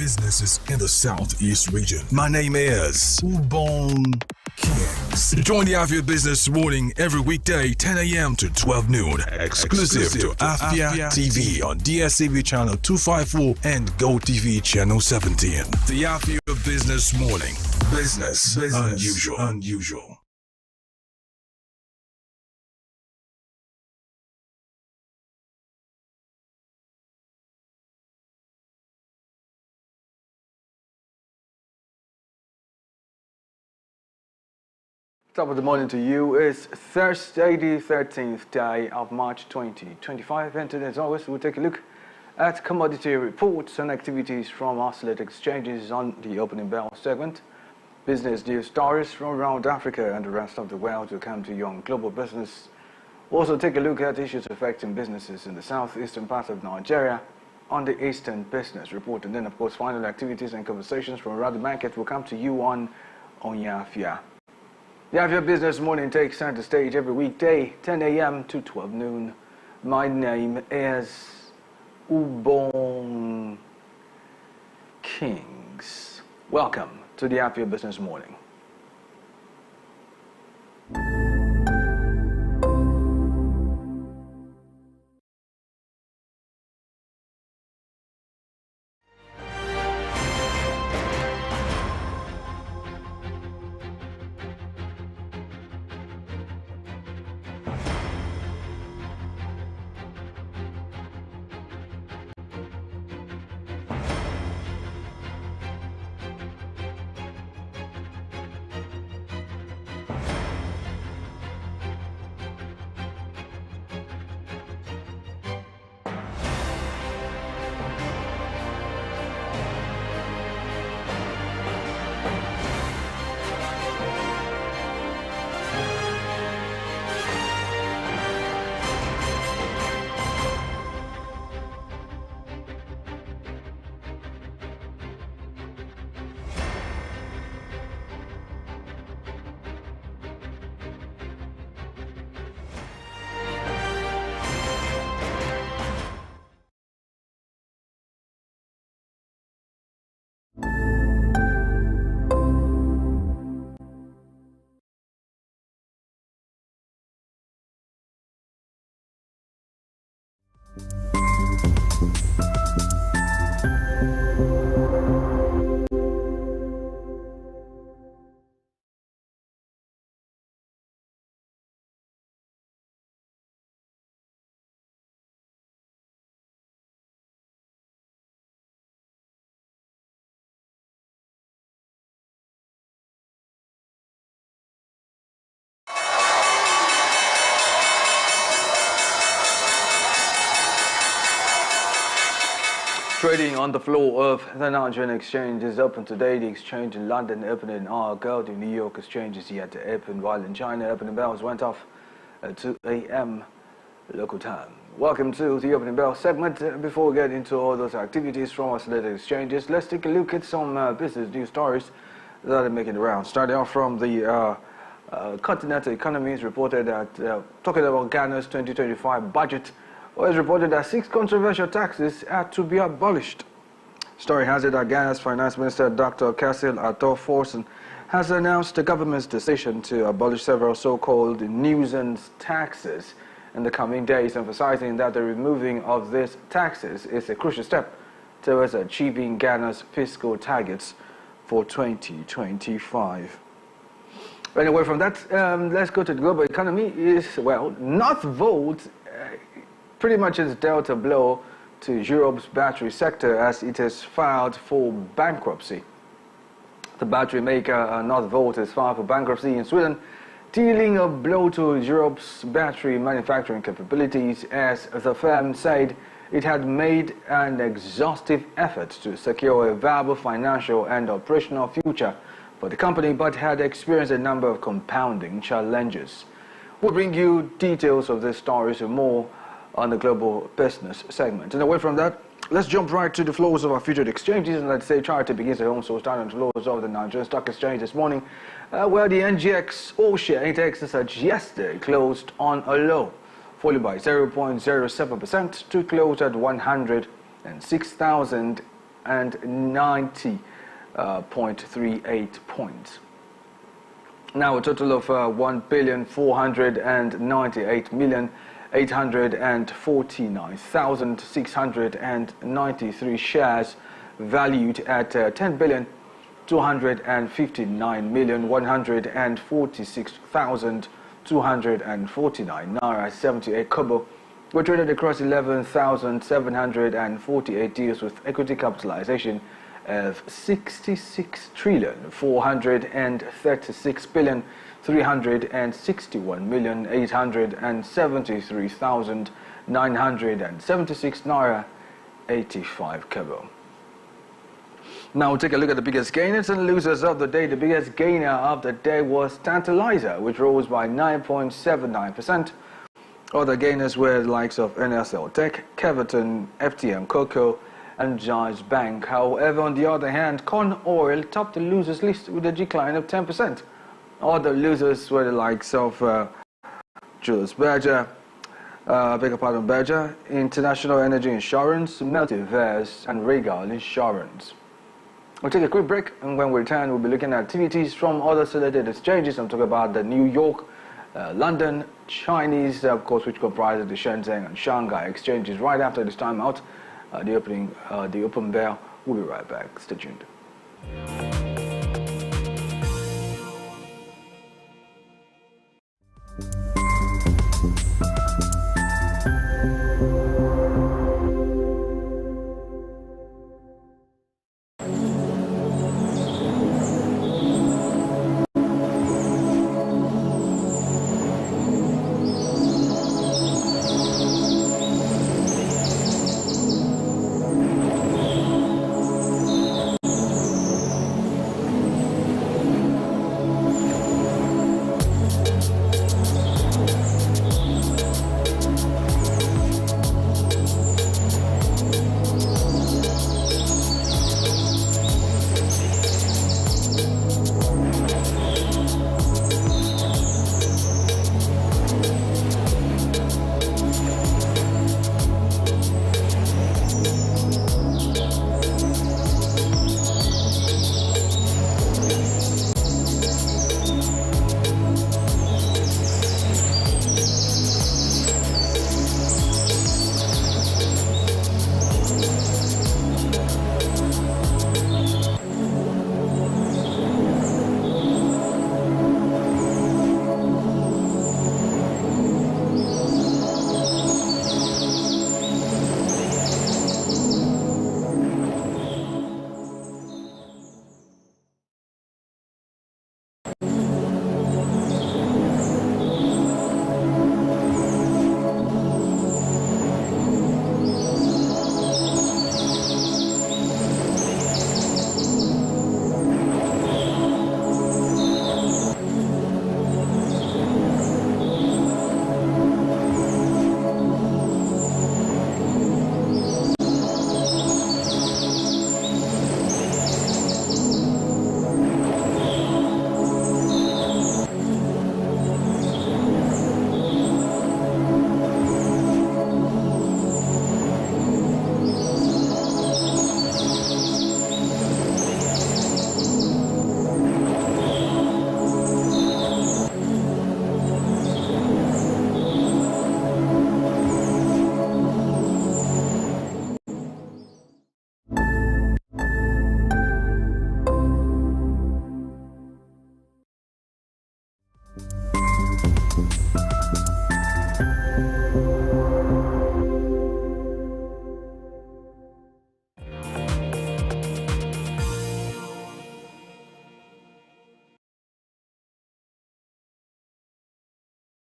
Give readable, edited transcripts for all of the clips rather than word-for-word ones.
businesses in the Southeast region. My name is Ubon Kings. Join the Afia Business Morning every weekday, 10 a.m. to 12 noon. Exclusive to Afia TV on DSTV channel 254 and GoTV channel 17. The Afia Business Morning. Business unusual. Top of the morning to you. It's Thursday, the 13th day of March 2025. And today, as always, we'll take a look at commodity reports and activities from our select exchanges on the opening bell segment. Business news stories from around Africa and the rest of the world will come to you on Global Business. Also take a look at issues affecting businesses in the southeastern part of Nigeria on the Eastern Business Report. And then, of course, final activities and conversations from around the market will come to you on Afia. The Afia Business Morning takes center stage every weekday, 10 a.m. to 12 noon. My name is Ubon Kings. Welcome to the Afia Business Morning. Trading on the floor of the Nigerian exchange is open today. The exchange in London opened an hour ago. The New York exchange is yet to open, while in China, opening bells went off at 2 a.m. local time. Welcome to the opening bell segment. Before we get into all those activities from our select exchanges, let's take a look at some business news stories that are making the rounds. Starting off from the continental economies, reported that talking about Ghana's 2025 budget, was reported that 6 controversial taxes had to be abolished. Story has it that Ghana's Finance Minister Dr. Cassil Ato-Forson has announced the government's decision to abolish several so-called nuisance taxes in the coming days, emphasizing that the removing of these taxes is a crucial step towards achieving Ghana's fiscal targets for 2025. Anyway, from that, let's go to the global economy. Northvolt pretty much has dealt a blow to Europe's battery sector as it has filed for bankruptcy. The battery maker Northvolt has filed for bankruptcy in Sweden, dealing a blow to Europe's battery manufacturing capabilities, as the firm said it had made an exhaustive effort to secure a viable financial and operational future for the company, but had experienced a number of compounding challenges. We'll bring you details of this story and more on the global business segment. And away from that, let's jump right to the flows of our featured exchanges, and let's say charity begins at home. So starting on the flows of the Nigerian Stock Exchange this morning, where the NGX all-share index as yesterday closed on a low, falling by 0.07% to close at 106,000 490.38 points. Now a total of 1,498,849,693 shares valued at 10,259,146,249 naira 78 kobo were traded across 11,748 deals with equity capitalization of 66,436,361,873,976 naira 85 kobo. Now we'll take a look at the biggest gainers and losers of the day. The biggest gainer of the day was Tantalizer, which rose by 9.79%. Other gainers were the likes of NSL Tech, Keverton, FTM Cocoa, and Jazz Bank. However, on the other hand, Corn Oil topped the losers list with a decline of 10%. Other losers were the likes of Julius Berger, Berger, International Energy Insurance, Multiverse, and Regal Insurance. We'll take a quick break, and when we return, we'll be looking at activities from other selected exchanges. I'm talking about the New York, London, Chinese, of course, which comprises the Shenzhen and Shanghai exchanges. Right after this time out, the open bell. We'll be right back. Stay tuned.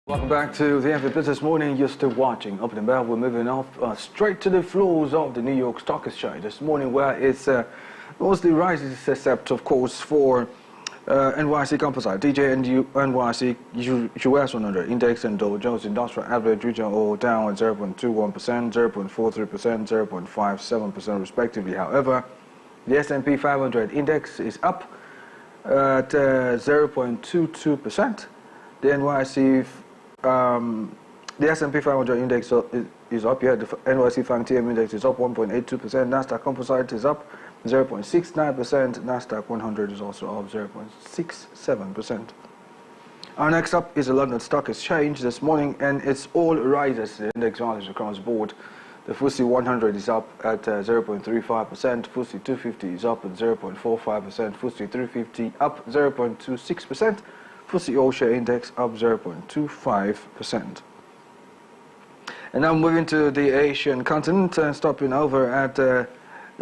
Welcome back to the Afia Business Morning. You're still watching Open and Bell. We're moving off straight to the floors of the New York Stock Exchange this morning, where it's mostly rises, except of course for NYC Composite, DJ and NYC US 100 Index and Dow Jones Industrial Average region all down at 0.21%, 0.43%, 0.57% respectively. However, the S&P 500 Index is up at 0.22%. The NYC The S&P 500 index is up here. The NYSE 5TM index is up 1.82%. Nasdaq Composite is up 0.69%. Nasdaq 100 is also up 0.67%. Our next up is the London Stock Exchange this morning, and it's all rises. The index values across the board. The FTSE 100 is up at 0.35%. FTSE 250 is up at 0.45%. FTSE 350 up 0.26%. FTSE All-Share Index up 0.25%. And now moving to the Asian continent, stopping over at the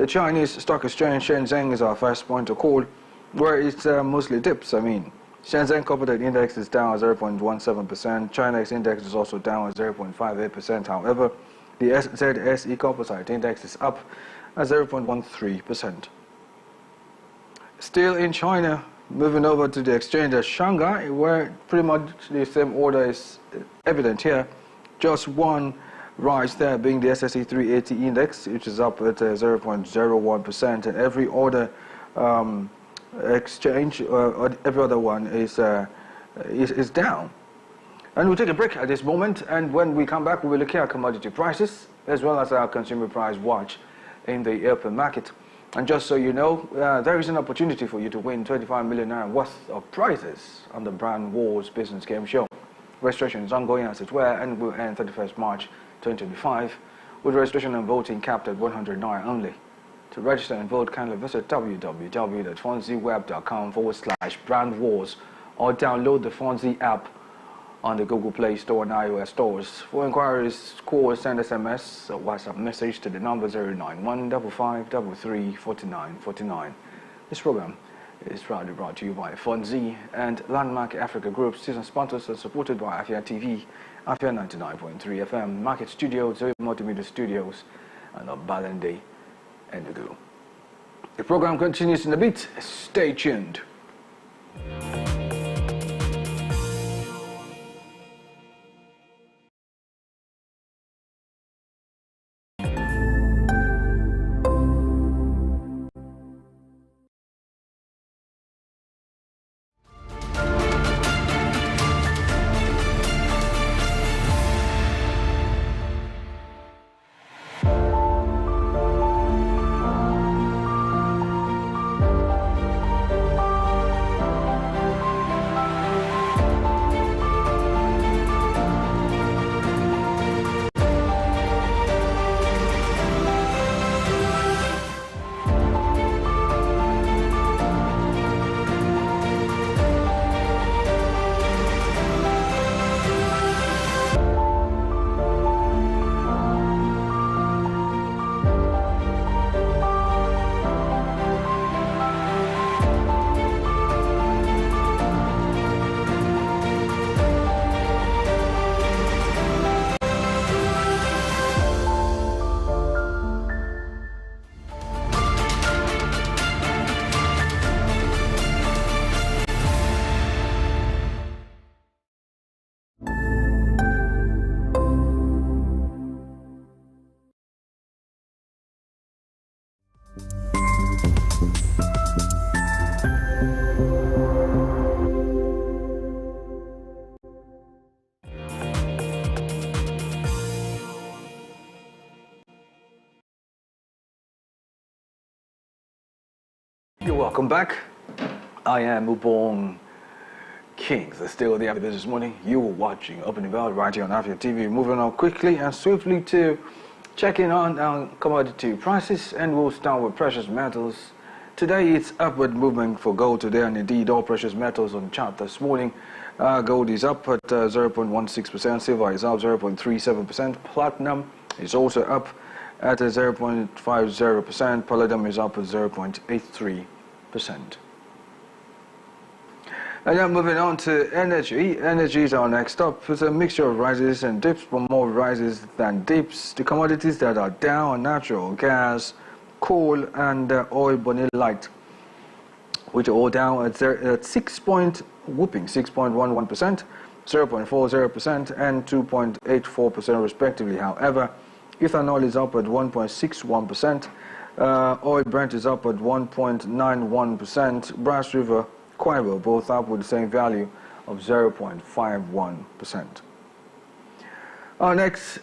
Chinese Stock Exchange. Shenzhen is our first point of call, where it mostly dips. Shenzhen Corporate Index is down 0.17%. China's index is also down 0.58%. However, the ZSE Composite Index is up at 0.13%. Still in China, moving over to the exchange at Shanghai, where pretty much the same order is evident here. Just one rise there, being the SSE 380 Index, which is up at 0.01%, and every other exchange, every other one is down. And we'll take a break at this moment, and when we come back, we'll look at commodity prices as well as our consumer price watch in the open market. And just so you know, there is an opportunity for you to win 25 million naira worth of prizes on the Brand Wars Business Game Show. Registration is ongoing as it were, and will end 31st March 2025, with registration and voting capped at 100 naira only. To register and vote, kindly visit www.fonzieweb.com/Brand Wars or download the Fonzie app on the Google Play Store and iOS stores. For inquiries, call or send SMS or WhatsApp message to the number 09155334949. This program is proudly brought to you by Fonzie and Landmark Africa Group, season sponsors, and supported by Afia TV, Afia 99.3 FM, Market Studios, Zoe Multimedia Studios, and Balande Enugu. The program continues in a bit. Stay tuned. Welcome back. I am Ubong Kings. Still the Afia Business Morning. You were watching Opening Bell right here on Afia TV. Moving on quickly and swiftly to checking on our commodity prices, and we'll start with precious metals. Today it's upward movement for gold today, and indeed all precious metals on chart this morning. Gold is up at 0.16%, silver is up 0.37%, platinum is also up at 0.50%, palladium is up at 0.83%. And now moving on to energy. Energy is our next up. It's a mixture of rises and dips, but more rises than dips. The commodities that are down are natural gas, coal, and oil bonnet light, which are all down at 6.11%, 0.40%, and 2.84% respectively. However, ethanol is up at 1.61%, oil Brent is up at 1.91%, Brass River, Quavo both up with the same value of 0.51%. Our next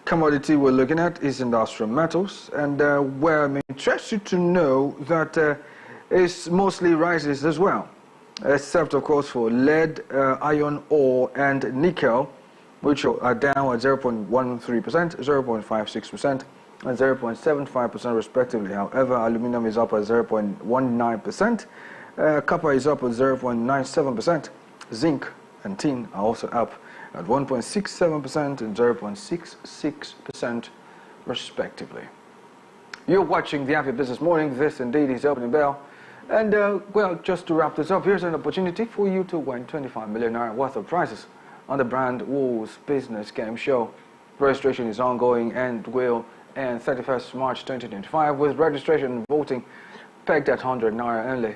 commodity we're looking at is industrial metals, and where I'm interested to know that it's mostly rises as well, except of course for lead, iron ore and nickel, which are down at 0.13%, 0.56% and 0.75% respectively. However, aluminum is up at 0.19%, copper is up at 0.97%, zinc and tin are also up at 1.67% and 0.66% respectively. You're watching the Afia Business Morning. This indeed is Opening Bell. And well, just to wrap this up, here's an opportunity for you to win 25 million naira worth of prizes on the Brand Wars Business Game Show. Registration is ongoing and will end 31st March 2025 with registration and voting pegged at 100 naira only.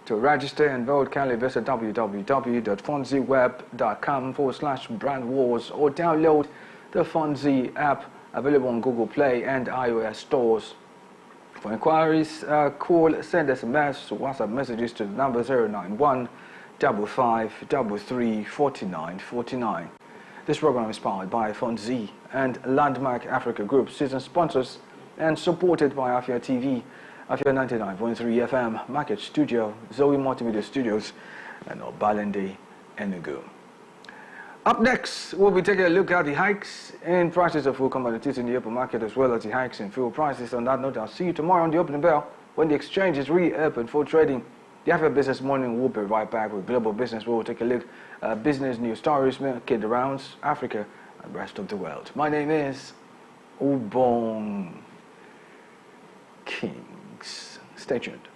To register and vote, kindly visit www.fonzweb.com/brandwars or download the Fonzie app available on Google Play and iOS stores. For inquiries, call, send SMS, WhatsApp messages to the number 091 5533 4949. This program is powered by Fonzie and Landmark Africa Group, season sponsors, and supported by Afia TV, Afia 99.3 FM, Market Studio, Zoe Multimedia Studios, and Obalende, Enugu. Up next, we'll be taking a look at the hikes in prices of food commodities in the open market, as well as the hikes in fuel prices. On that note, I'll see you tomorrow on the Opening Bell when the exchange is reopened for trading. The Afia Business Morning will be right back with global business. We'll take a look at business news stories making the rounds, Africa and the rest of the world. My name is Ubong Kings. Stay tuned.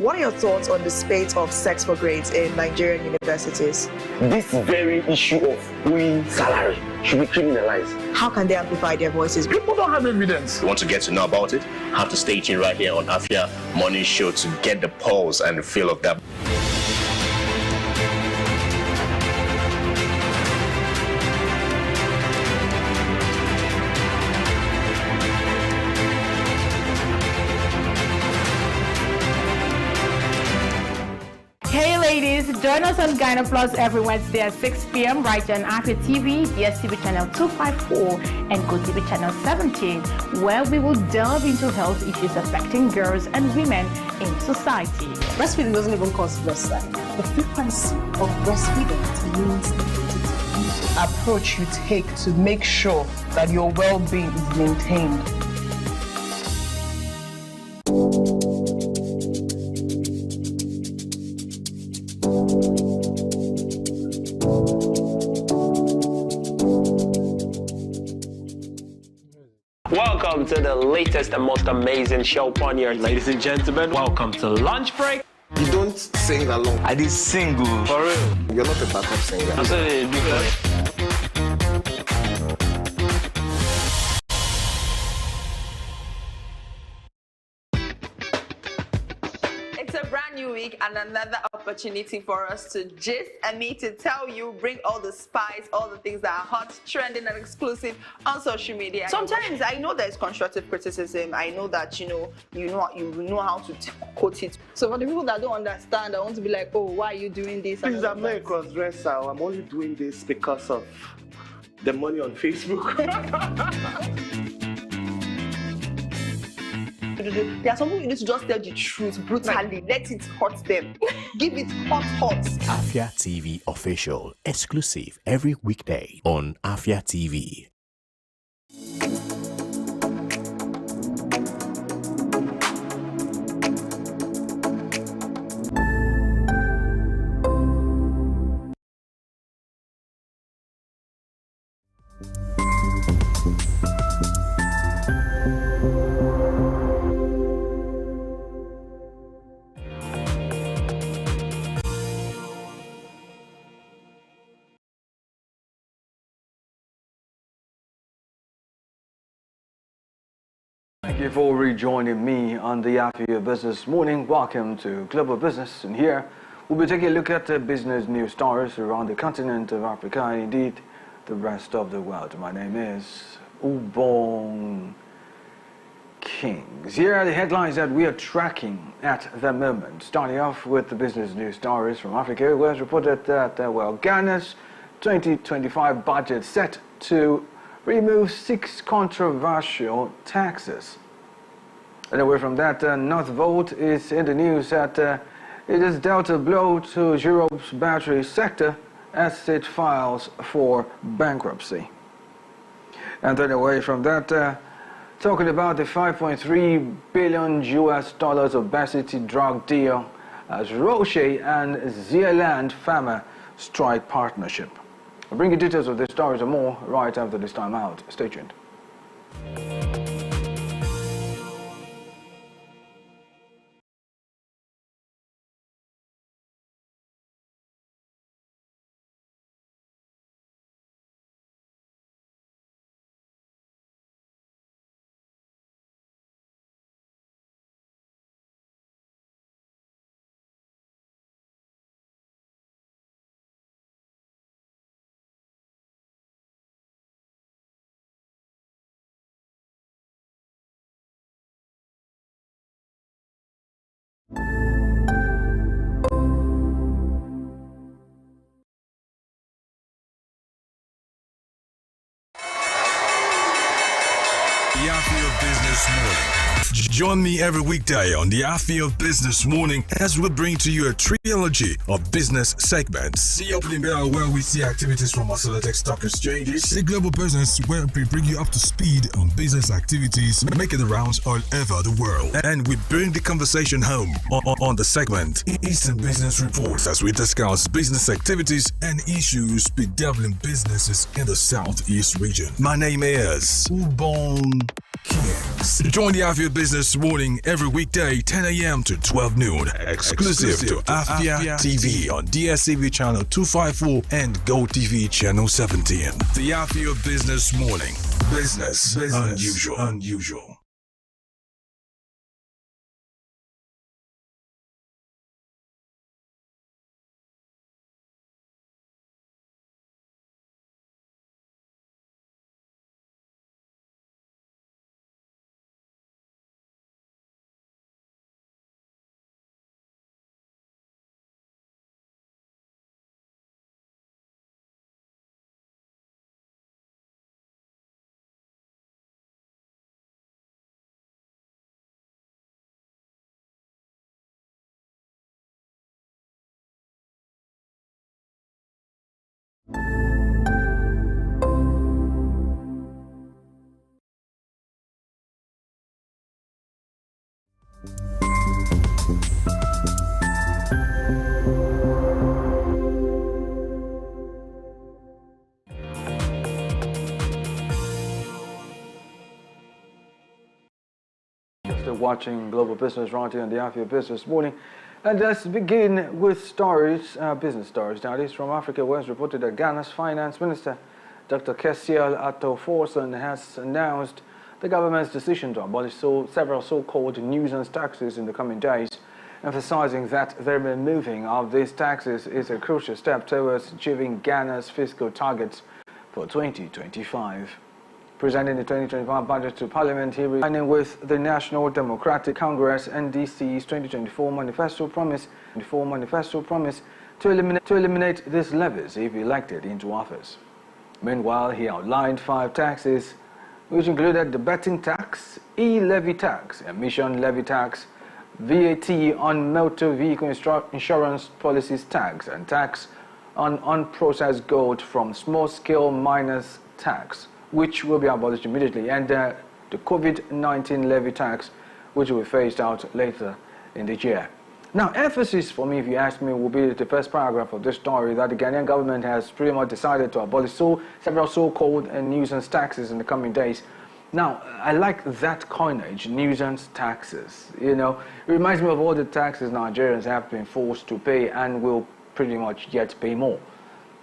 What are your thoughts on the spate of sex for grades in Nigerian universities? This very issue of owing salary should be criminalized. How can they amplify their voices? People don't have evidence. You want to get to know about it? Have to stay tuned right here on Afia Morning Show to get the pulse and the feel of that. Hey ladies, join us on Gyna Plus every Wednesday at 6 p.m. right here on Afia TV, DSTV channel 254 and GoTV channel 17, where we will delve into health issues affecting girls and women in society. Breastfeeding doesn't even cause breast size. The frequency of breastfeeding determines the approach you take to make sure that your well-being is maintained. Welcome to the latest and most amazing show on here. Ladies and gentlemen, welcome to Lunch Break. You don't sing along. I did single. For real. You're not a backup singer. Absolutely. It's a brand new week and another opportunity for us to gist and me to tell you, bring all the spice, all the things that are hot, trending and exclusive on social media. Sometimes I know there's constructive criticism. I know that you know how to quote it. So for the people that don't understand, I want to be like, oh, why are you doing this? Please, I'm not a cross-dresser. I'm only doing this because of the money on Facebook. There are some people you need to just tell the truth brutally. Let it hurt them. Give it hot. Afia TV official, exclusive every weekday on Afia TV. Thank you for rejoining me on the Afia Business Morning. Welcome to Global Business, and here we'll be taking a look at the business news stories around the continent of Africa and indeed the rest of the world. My name is Ubong Kings. Here are the headlines that we are tracking at the moment. Starting off with the business news stories from Africa, where it's reported that Ghana's 2025 budget set to remove 6 controversial taxes. And away from that, Northvolt is in the news that it has dealt a blow to Europe's battery sector as it files for bankruptcy. And then away from that, talking about the $5.3 billion obesity drug deal as Roche and Zealand Pharma strike partnership. I'll bring you details of the stories and more right after this time out. Stay tuned. The Afia Business Morning. Join me every weekday on the Afia Business Morning as we bring to you a trilogy of business segments. The opening bell, where we see activities from our select stock exchanges. The global business, where we bring you up to speed on business activities making the rounds all over the world. And we bring the conversation home on the segment Eastern Business Reports, as we discuss business activities and issues bedeviling businesses in the Southeast region. My name is Ubong King. Join the Afia Business Morning every weekday, 10 a.m. to 12 noon. Exclusive to Afia TV on DSTV channel 254 and GoTV channel 17. The Afia Business Morning. Business unusual. Watching Global Business right here on the Afia Business Morning. And let's begin with stories, business stories. Now, this from Africa, where it's reported that Ghana's Finance Minister, Dr. Kessiel Atto-Forson, has announced the government's decision to abolish several so-called nuisance taxes in the coming days, emphasizing that the removing of these taxes is a crucial step towards achieving Ghana's fiscal targets for 2025. Presenting the 2025 budget to Parliament, he was signing with the National Democratic Congress (NDC's) 2024 manifesto promise to eliminate these levies if elected into office. Meanwhile, he outlined 5 taxes, which included the betting tax, e-levy tax, emission levy tax, VAT on motor vehicle insurance policies tax, and tax on unprocessed gold from small-scale miners tax, which will be abolished immediately, and the COVID-19 levy tax, which will be phased out later in the year. Now, emphasis for me, if you ask me, will be the first paragraph of this story, that the Ghanaian government has pretty much decided to abolish several so-called nuisance taxes in the coming days. Now, I like that coinage, nuisance taxes. You know, it reminds me of all the taxes Nigerians have been forced to pay and will pretty much yet pay more.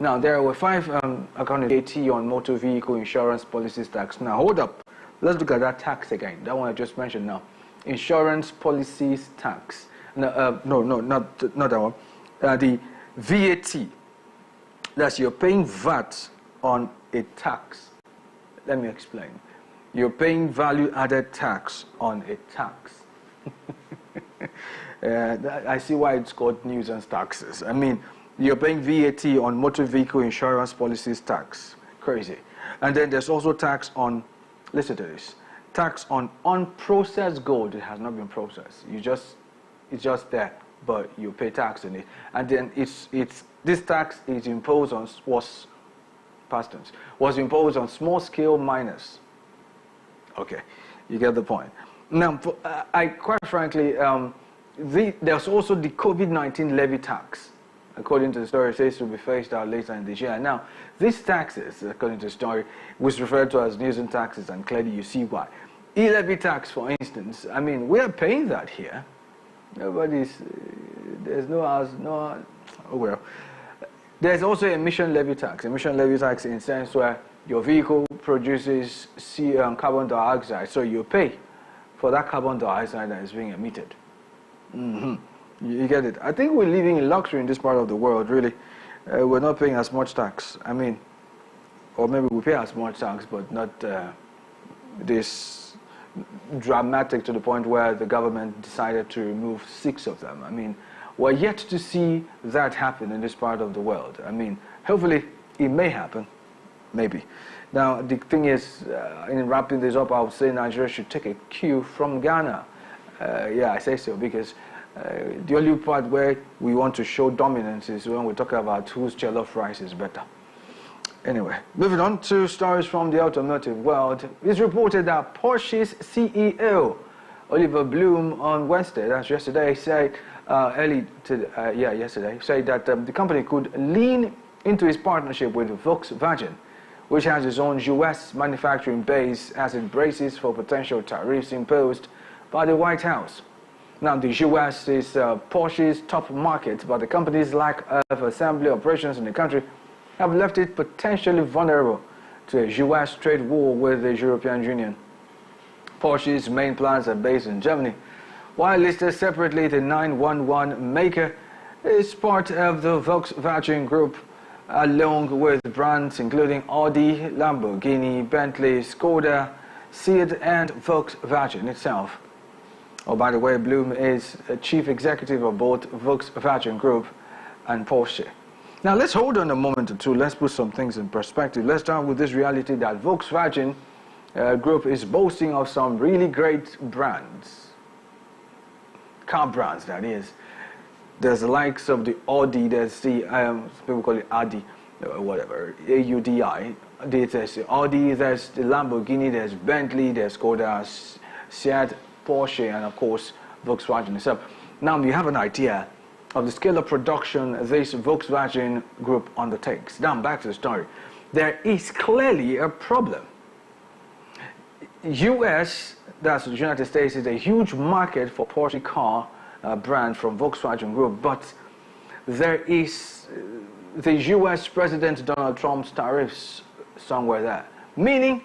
Now, there were 5 accounting VAT on motor vehicle insurance policies tax. Now, hold up. Let's look at that tax again. That one I just mentioned now. Insurance policies tax. No, not that one. The VAT. That's you're paying VAT on a tax. Let me explain. You're paying value-added tax on a tax. I see why it's called nuisance taxes. I mean, you're paying VAT on motor vehicle insurance policies tax. Crazy. And then there's also tax on, listen to this, tax on unprocessed gold. It has not been processed. It's just there, but you pay tax on it. And then this tax is imposed on, was imposed on small-scale miners. Okay, you get the point. Now, quite frankly, there's also the COVID-19 levy tax. According to the story, it says to be phased out later in this year. Now, these taxes, according to the story, was referred to as nuisance taxes, and clearly you see why. E-levy tax, for instance, I mean, we are paying that here. There's no house, oh well. There's also emission levy tax. Emission levy tax in the sense where your vehicle produces carbon dioxide, so you pay for that carbon dioxide that is being emitted. You get it. I think we're living in luxury in this part of the world, really. We're not paying as much tax. I mean, or maybe we pay as much tax, but not this dramatic to the point where the government decided to remove 6 of them. I mean, we're yet to see that happen in this part of the world. I mean, hopefully it may happen, maybe. Now, the thing is, in wrapping this up, I would say Nigeria should take a cue from Ghana. Yeah, I say so because the only part where we want to show dominance is when we talk about whose jollof rice is better. Anyway, moving on to stories from the automotive world. It's reported that Porsche's CEO, Oliver Bloom, on Wednesday, that's yesterday, said yesterday, said that the company could lean into its partnership with Volkswagen, which has its own U.S. manufacturing base, as it braces for potential tariffs imposed by the White House. Now, the U.S. is Porsche's top market, but the company's lack of assembly operations in the country have left it potentially vulnerable to a U.S. trade war with the European Union. Porsche's main plants are based in Germany. While listed separately, the 911 maker is part of the Volkswagen Group, along with brands including Audi, Lamborghini, Bentley, Skoda, Seat, and Volkswagen itself. Oh, by the way, Bloom is a chief executive of both Volkswagen Group and Porsche. Now, let's hold on a moment or two. Let's put some things in perspective. Let's start with this reality that Volkswagen Group is boasting of some really great brands. Car brands, that is. There's the likes of the Audi, there's the, people call it Audi, whatever, A-U-D-I. There's the Audi, there's the Lamborghini, there's Bentley, there's Skoda, Seat, Porsche, and of course, Volkswagen itself. Now, you have an idea of the scale of production this Volkswagen Group undertakes. Now, back to the story. There is clearly a problem. US, that's the United States, is a huge market for Porsche car brand from Volkswagen Group, but there is the US President Donald Trump's tariffs somewhere there. Meaning,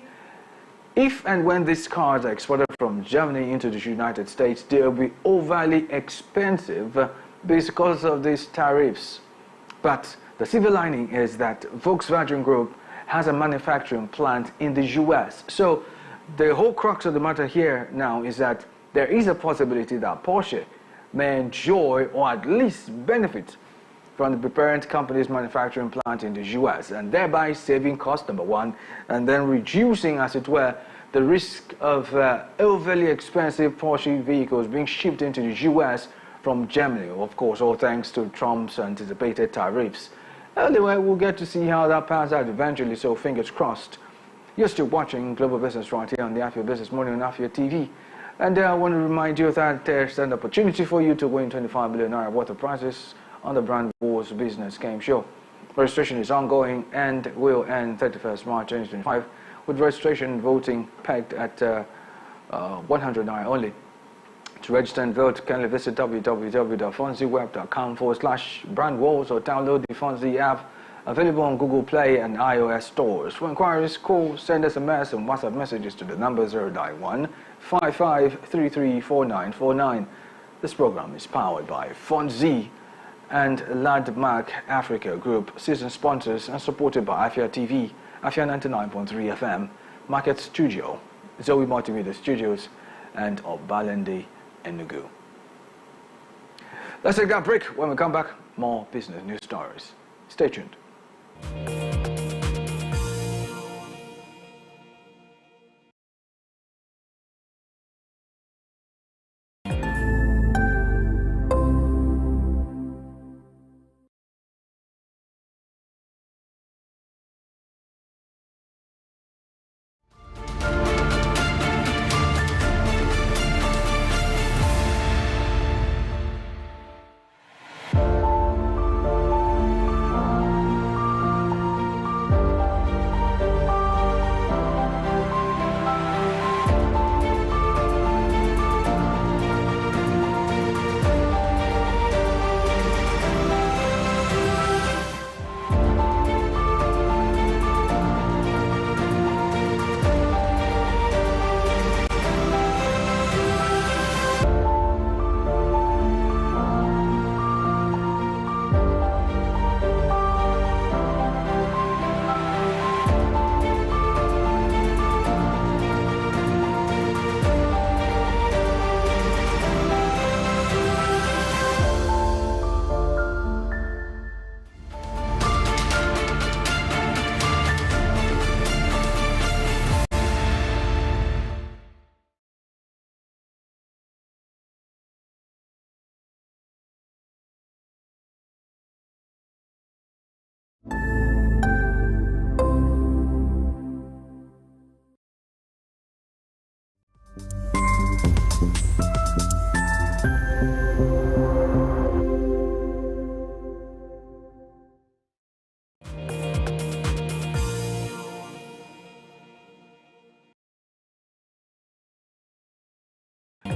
if and when these cars are exported from Germany into the United States, they will be overly expensive because of these tariffs. But the silver lining is that Volkswagen Group has a manufacturing plant in the US. So the whole crux of the matter here now is that there is a possibility that Porsche may enjoy or at least benefit from the parent company's manufacturing plant in the US, and thereby saving cost, number one, and then reducing, as it were, the risk of overly expensive Porsche vehicles being shipped into the US from Germany, of course, all thanks to Trump's anticipated tariffs. Anyway, we'll get to see how that pans out eventually, so fingers crossed. You're still watching Global Business right here on the Afia Business Morning on Afia TV. And I want to remind you that there's an opportunity for you to win 25 million naira worth of prizes on the Brand Wars Business Game Show. Registration is ongoing and will end 31st March 2025, with registration voting pegged at 100 naira only. To register and vote, kindly visit www.fonziweb.com/brandwars or download the Fonzi app, available on Google Play and iOS stores. For inquiries, call, send SMS and WhatsApp messages to the number 091-5533-4949. This program is powered by Fonzi and Landmark Africa Group, season sponsors, and supported by Afia TV, Afia 99.3 FM, Market Studio, Zoe Multimedia Studios, and Obalende Enugu. Let's take that break. When we come back, more business news stories. Stay tuned.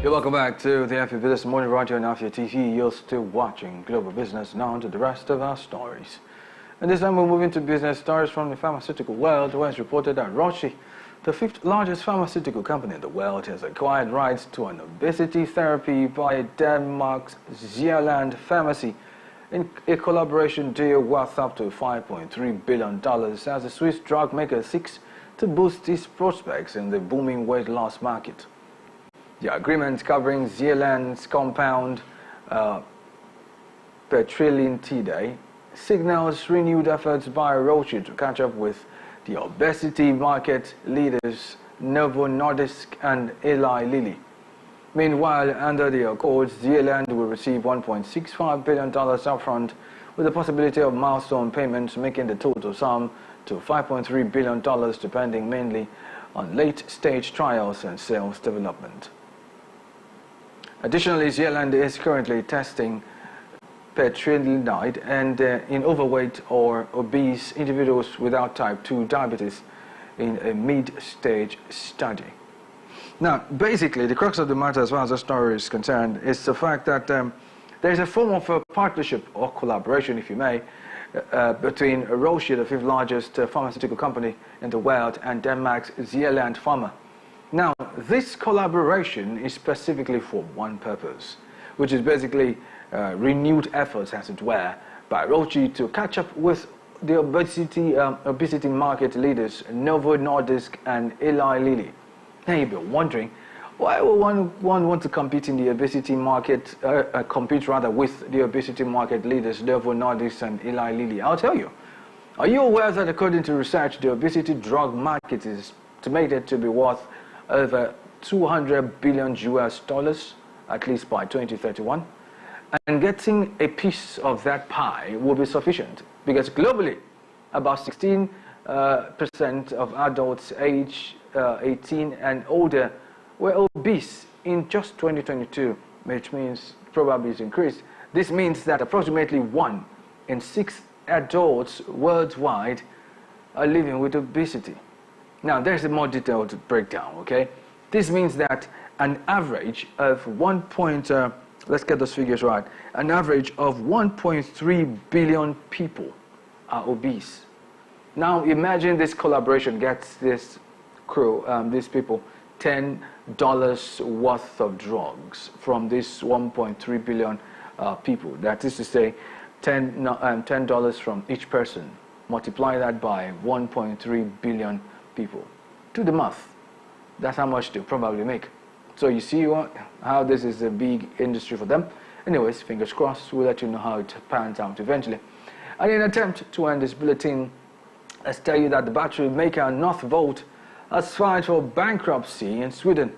You're welcome back to the Afia Business Morning right here on Afia TV. You're still watching Global Business. Now to the rest of our stories. And this time we're moving to business stories from the pharmaceutical world, where it's reported that Roche, the 5th largest pharmaceutical company in the world, has acquired rights to an obesity therapy by Denmark's Zealand Pharmacy in a collaboration deal worth up to $5.3 billion as the Swiss drug maker seeks to boost its prospects in the booming weight loss market. The agreement, covering Zealand's compound petrelintide, signals renewed efforts by Roche to catch up with the obesity market leaders Novo Nordisk and Eli Lilly. Meanwhile, under the accords, Zealand will receive $1.65 billion upfront, with the possibility of milestone payments, making the total sum to $5.3 billion, depending mainly on late-stage trials and sales development. Additionally, Zealand is currently testing petrelintide and in overweight or obese individuals without type 2 diabetes in a mid-stage study. Now, basically, the crux of the matter as far as the story is concerned is the fact that there is a form of a partnership or collaboration, if you may, between Roche, the 5th largest pharmaceutical company in the world, and Denmark's Zealand Pharma. Now, this collaboration is specifically for one purpose, which is basically renewed efforts, as it were, by Roche to catch up with the obesity market leaders Novo Nordisk and Eli Lilly. Now you'll be wondering, why would one want to compete in the obesity market, compete rather with the obesity market leaders Novo Nordisk and Eli Lilly? I'll tell you. Are you aware that according to research, the obesity drug market is estimated to be worth over $200 billion US, at least by 2031? And getting a piece of that pie will be sufficient, because globally, about 16% of adults aged 18 and older were obese in just 2022, which means probably it's increased. This means that approximately 1 in 6 adults worldwide are living with obesity. Now, there's a more detailed breakdown, okay? This means that an average of let's get those figures right, an average of 1.3 billion people are obese. Now, imagine this collaboration gets this crew, these people, $10 worth of drugs from this 1.3 billion people. That is to say, $10 from each person. Multiply that by 1.3 billion people. Do the math. That's how much they'll probably make. So you see how this is a big industry for them. Anyways, fingers crossed, we'll let you know how it pans out eventually. And in an attempt to end this bulletin, let's tell you that the battery maker Northvolt has filed for bankruptcy in Sweden,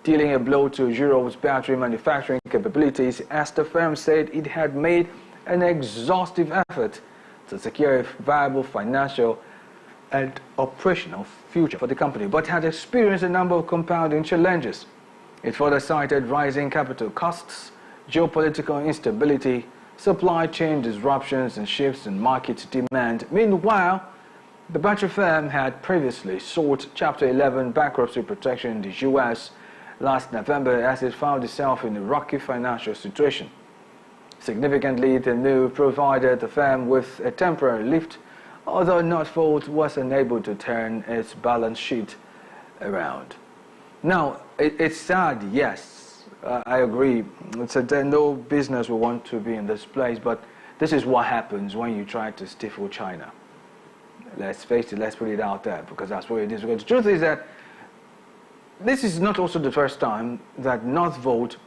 dealing a blow to Europe's battery manufacturing capabilities, as the firm said it had made an exhaustive effort to secure a viable financial and operational future for the company, but had experienced a number of compounding challenges. It further cited rising capital costs, geopolitical instability, supply chain disruptions, and shifts in market demand. Meanwhile, the battery firm had previously sought Chapter 11 bankruptcy protection in the U.S. last November, as it found itself in a rocky financial situation. Significantly, the move provided the firm with a temporary lift, although Northvolt was unable to turn its balance sheet around. Now, it's sad, yes, I agree. It's no business will want to be in this place, but this is what happens when you try to stifle China. Let's face it, let's put it out there, because that's what it is. Because the truth is that this is not also the first time that Northvolt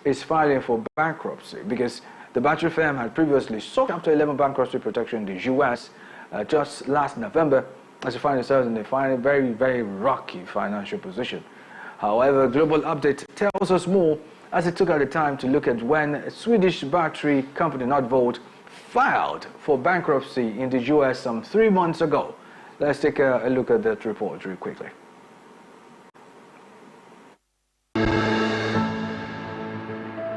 is filing for bankruptcy, because the battery firm had previously sought Chapter 11 bankruptcy protection in the U.S. Just last November, as it found itself in a very, very rocky financial position. However, Global Update tells us more, as it took out the time to look at when a Swedish battery company, Northvolt, filed for bankruptcy in the U.S. some 3 months ago. Let's take a look at that report real quickly.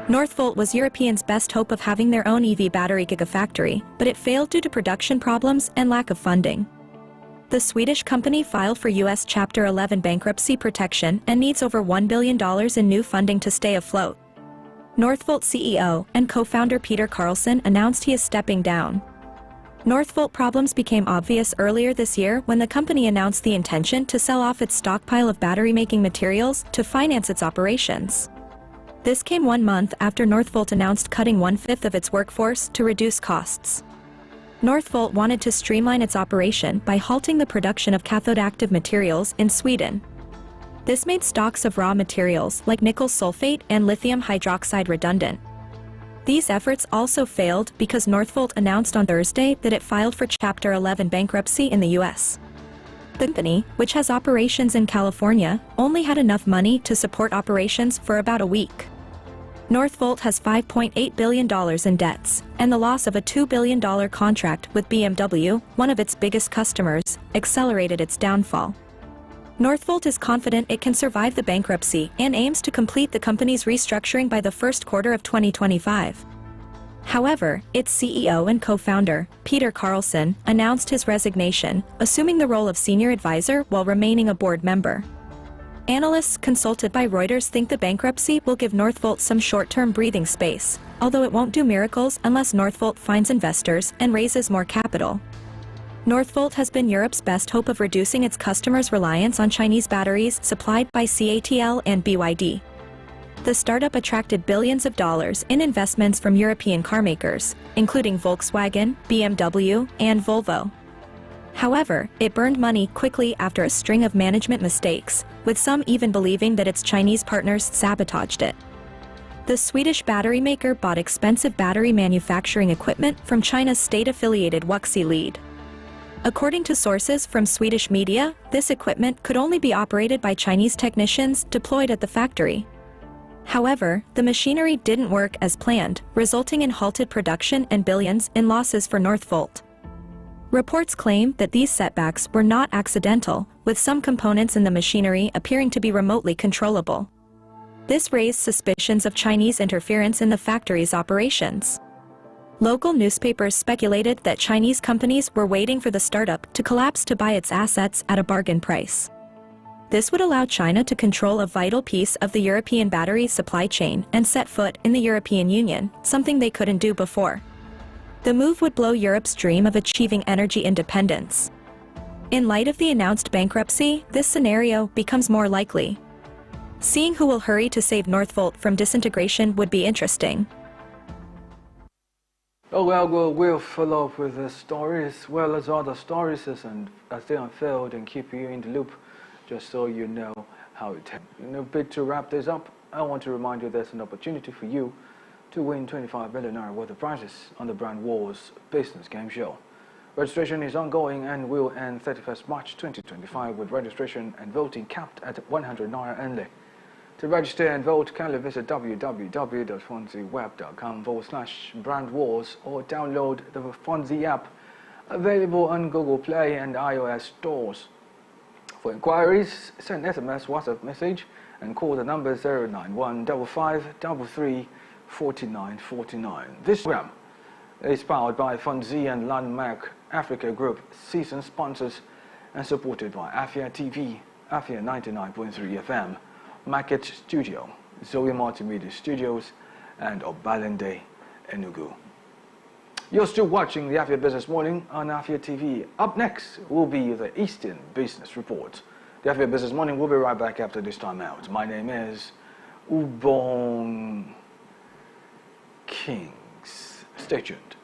Northvolt was Europeans' best hope of having their own EV battery gigafactory, but it failed due to production problems and lack of funding. The Swedish company filed for U.S. Chapter 11 bankruptcy protection and needs over $1 billion in new funding to stay afloat. Northvolt CEO and co-founder Peter Carlson announced he is stepping down. Northvolt problems became obvious earlier this year when the company announced the intention to sell off its stockpile of battery-making materials to finance its operations. This came 1 month after Northvolt announced cutting 1/5 of its workforce to reduce costs. Northvolt wanted to streamline its operation by halting the production of cathode-active materials in Sweden. This made stocks of raw materials like nickel sulfate and lithium hydroxide redundant. These efforts also failed because Northvolt announced on Thursday that it filed for Chapter 11 bankruptcy in the U.S. The company, which has operations in California, only had enough money to support operations for about a week. Northvolt has $5.8 billion in debts, and the loss of a $2 billion contract with BMW, one of its biggest customers, accelerated its downfall. Northvolt is confident it can survive the bankruptcy and aims to complete the company's restructuring by the first quarter of 2025. However, its CEO and co-founder, Peter Carlson, announced his resignation, assuming the role of senior advisor while remaining a board member. Analysts consulted by Reuters think the bankruptcy will give Northvolt some short-term breathing space, although it won't do miracles unless Northvolt finds investors and raises more capital. Northvolt has been Europe's best hope of reducing its customers' reliance on Chinese batteries supplied by CATL and BYD. The startup attracted billions of dollars in investments from European carmakers, including Volkswagen, BMW, and Volvo. However, it burned money quickly after a string of management mistakes, with some even believing that its Chinese partners sabotaged it. The Swedish battery maker bought expensive battery manufacturing equipment from China's state-affiliated Wuxi Lead. According to sources from Swedish media, this equipment could only be operated by Chinese technicians deployed at the factory. However, the machinery didn't work as planned, resulting in halted production and billions in losses for Northvolt. Reports claim that these setbacks were not accidental, with some components in the machinery appearing to be remotely controllable. This raised suspicions of Chinese interference in the factory's operations. Local newspapers speculated that Chinese companies were waiting for the startup to collapse to buy its assets at a bargain price. This would allow China to control a vital piece of the European battery supply chain and set foot in the European Union, something they couldn't do before. The move would blow Europe's dream of achieving energy independence. In light of the announced bankruptcy, this scenario becomes more likely. Seeing who will hurry to save Northvolt from disintegration would be interesting. Oh well, we'll follow up with the stories, as well as other stories as they unfold, and keep you in the loop, just so you know how it happens. In a bit to wrap this up, I want to remind you there's an opportunity for you to win 25 million naira worth of prizes on the Brand Wars Business Game Show. Registration is ongoing and will end 31st March 2025, with registration and voting capped at 100 naira only. To register and vote, kindly visit www.fonzieweb.com/brandwars or download the Fonzie app, available on Google Play and iOS stores. For inquiries, send SMS, WhatsApp message, and call the number 091 5533 4949. This program is powered by Fonzie and Landmark Africa Group, season sponsors, and supported by Afia TV, Afia 99.3 FM, Market Studio, Zoe Multimedia Studios, and Obalende, Enugu. You're still watching the Afia Business Morning on Afia TV. Up next will be the Eastern Business Report. The Afia Business Morning will be right back after this time out. My name is Ubong Kings. Stay tuned.